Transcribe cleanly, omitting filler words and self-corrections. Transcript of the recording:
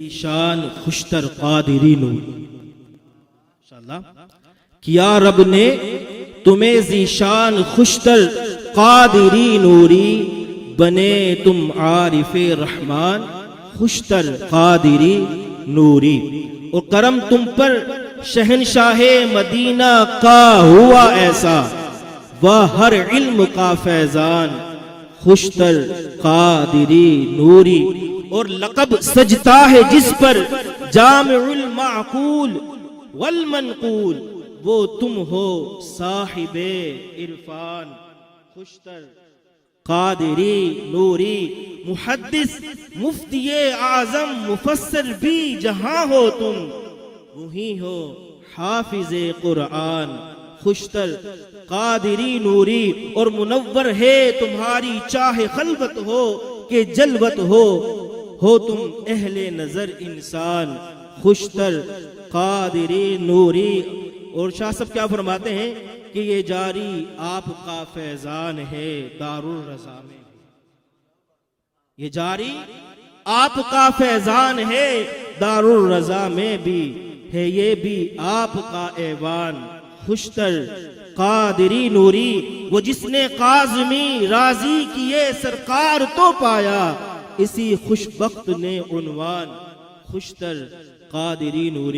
ईशान खुशतर कादिरी नूरी। इंशाअल्लाह किया रब ने तुम्हें ज़ीशान खुशतर कादिरी नूरी, बने तुम आरिफे रहमान खुशतर कादिरी नूरी। और करम तुम पर शहनशाहे मदीना का हुआ ऐसा, वह हर इल्म का फैजान खुशतर कादिरी नूरी। और लक़ब सजता है जिस पर जामिउल माक़ूल वल मनक़ूल, वो तुम हो साहिबे इरफान खुशतर कादिरी नूरी। मुहद्दिस मुफ्तिये आज़म मुफस्सिर भी जहां हो तुम, वही हो हाफिज़े कुरान खुशतर कादिरी नूरी। और मुनव्वर है तुम्हारी चाहे खलवत हो के जलवत हो तुम अहले नजर इंसान खुशतर कादिरी नूरी। और शाह साहब क्या फरमाते हैं कि ये जारी आपका फैजान है दारुल रज़ा में, ये जारी आपका फैजान है दारुल रज़ा में भी है, ये भी आपका ऐवान खुशतर कादिरी नूरी। वो जिसने काज़मी राजी किए सरकार तो पाया, इसी खुशबख्त ने उन्वान खुशतर कादिरी नूरी।